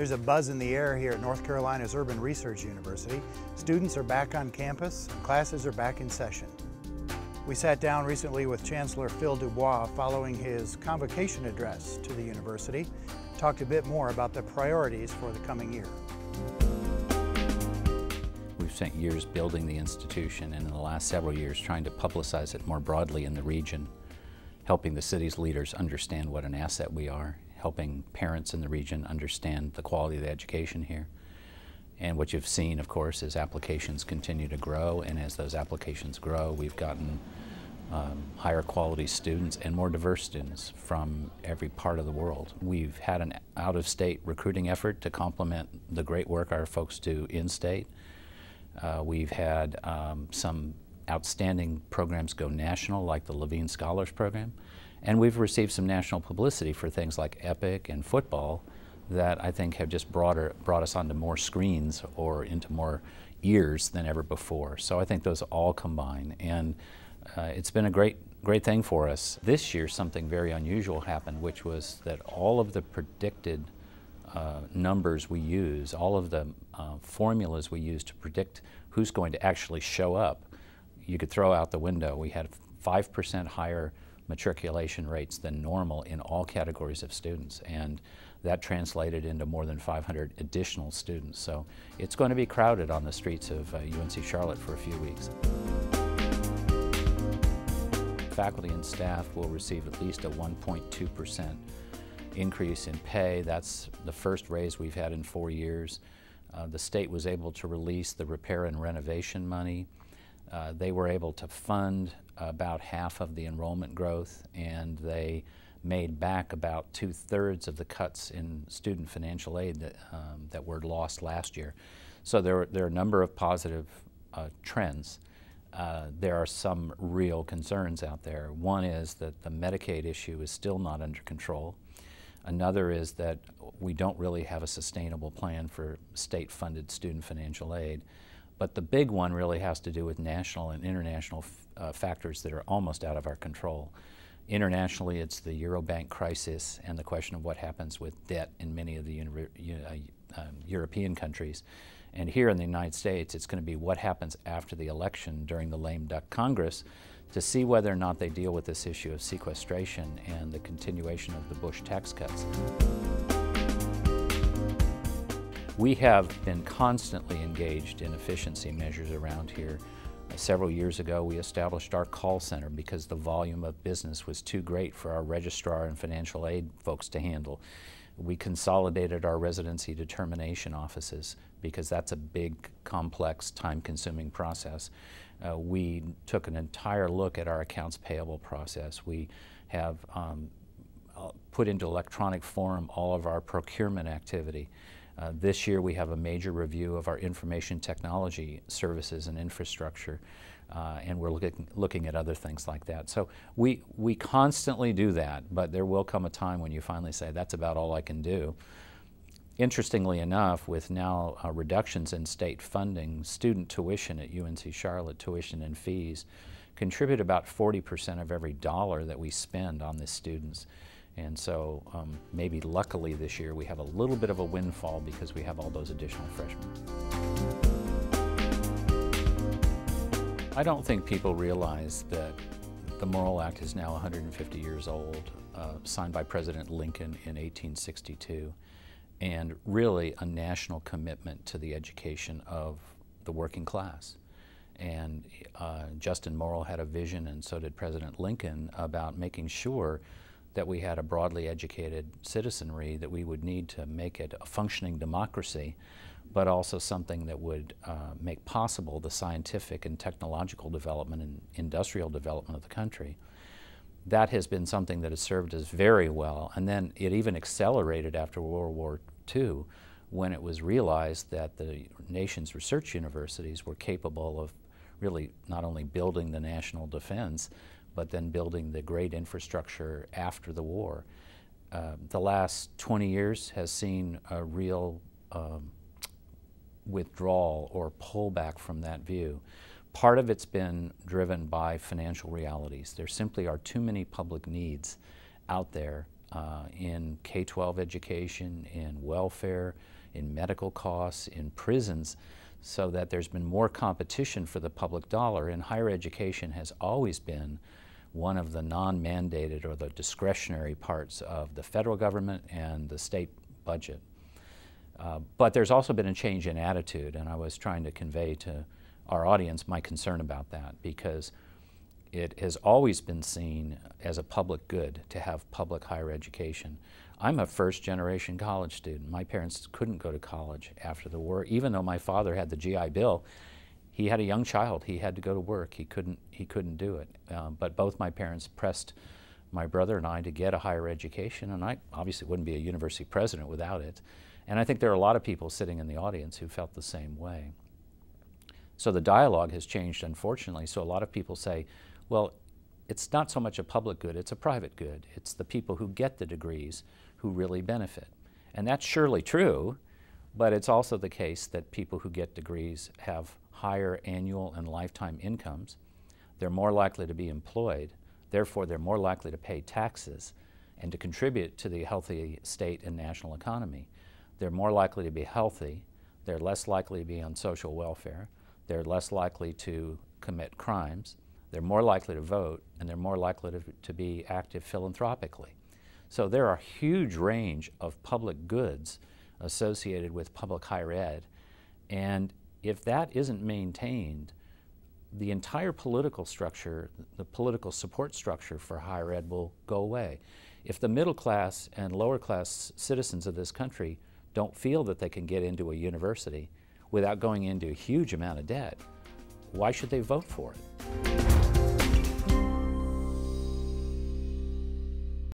There's a buzz in the air here at North Carolina's Urban Research University. Students are back on campus and classes are back in session. We sat down recently with Chancellor Phil Dubois following his convocation address to the university, talked a bit more about the priorities for the coming year. We've spent years building the institution and in the last several years trying to publicize it more broadly in the region, helping the city's leaders understand what an asset we are, helping parents in the region understand the quality of the education here. And what you've seen, of course, is applications continue to grow, and as those applications grow, we've gotten higher quality students and more diverse students from every part of the world. We've had an out-of-state recruiting effort to complement the great work our folks do in-state. We've had some outstanding programs go national, like the Levine Scholars Program, and we've received some national publicity for things like EPIC and football that I think have just brought us onto more screens or into more ears than ever before. So I think those all combine, and it's been a great thing for us. This year something very unusual happened, which was that all of the predicted numbers we use, all of the formulas we use to predict who's going to actually show up, you could throw out the window. We had 5% higher matriculation rates than normal in all categories of students, and that translated into more than 500 additional students. So it's going to be crowded on the streets of UNC Charlotte for a few weeks. Faculty and staff will receive at least a 1.2% increase in pay. That's the first raise we've had in 4 years. The state was able to release the repair and renovation money. They were able to fund about half of the enrollment growth, and they made back about 2/3 of the cuts in student financial aid that were lost last year. So there are a number of positive trends. There are some real concerns out there. One is that the Medicaid issue is still not under control. Another is that we don't really have a sustainable plan for state-funded student financial aid. But the big one really has to do with national and international factors that are almost out of our control. Internationally, it's the Eurobank crisis and the question of what happens with debt in many of the European countries. And here in the United States, it's going to be what happens after the election during the lame duck Congress to see whether or not they deal with this issue of sequestration and the continuation of the Bush tax cuts. We have been constantly engaged in efficiency measures around here. Several years ago, we established our call center because the volume of business was too great for our registrar and financial aid folks to handle. We consolidated our residency determination offices because that's a big, complex, time-consuming process. We took an entire look at our accounts payable process. We have put into electronic form all of our procurement activity. This year we have a major review of our information technology services and infrastructure, and we're looking at other things like that. So we constantly do that, but there will come a time when you finally say, that's about all I can do. Interestingly enough, with now reductions in state funding, student tuition at UNC Charlotte, tuition and fees, contribute about 40% of every dollar that we spend on the students. And so maybe luckily this year we have a little bit of a windfall because we have all those additional freshmen. I don't think people realize that the Morrill Act is now 150 years old, signed by President Lincoln in 1862, and really a national commitment to the education of the working class. And Justin Morrill had a vision, and so did President Lincoln, about making sure that we had a broadly educated citizenry that we would need to make it a functioning democracy, but also something that would make possible the scientific and technological development and industrial development of the country. That has been something that has served us very well, and then it even accelerated after World War II when it was realized that the nation's research universities were capable of really not only building the national defense, but then building the great infrastructure after the war. The last 20 years has seen a real withdrawal or pullback from that view. Part of it's been driven by financial realities. There simply are too many public needs out there in K-12 education, in welfare, in medical costs, in prisons, so that there's been more competition for the public dollar, and higher education has always been one of the non-mandated or the discretionary parts of the federal government and the state budget. But there's also been a change in attitude, and I was trying to convey to our audience my concern about that, because it has always been seen as a public good to have public higher education. I'm a first-generation college student. My parents couldn't go to college after the war. Even though my father had the GI Bill, he had a young child. He had to go to work. He couldn't do it. But both my parents pressed my brother and I to get a higher education, and I obviously wouldn't be a university president without it. And I think there are a lot of people sitting in the audience who felt the same way. So the dialogue has changed, unfortunately. So a lot of people say, well, it's not so much a public good, it's a private good. It's the people who get the degrees who really benefit. And that's surely true, but it's also the case that people who get degrees have higher annual and lifetime incomes. They're more likely to be employed, therefore they're more likely to pay taxes and to contribute to the healthy state and national economy. They're more likely to be healthy, they're less likely to be on social welfare, they're less likely to commit crimes, they're more likely to vote, and they're more likely to be active philanthropically. So there are a huge range of public goods associated with public higher ed, and if that isn't maintained, the entire political structure, the political support structure for higher ed will go away. If the middle class and lower class citizens of this country don't feel that they can get into a university without going into a huge amount of debt, why should they vote for it?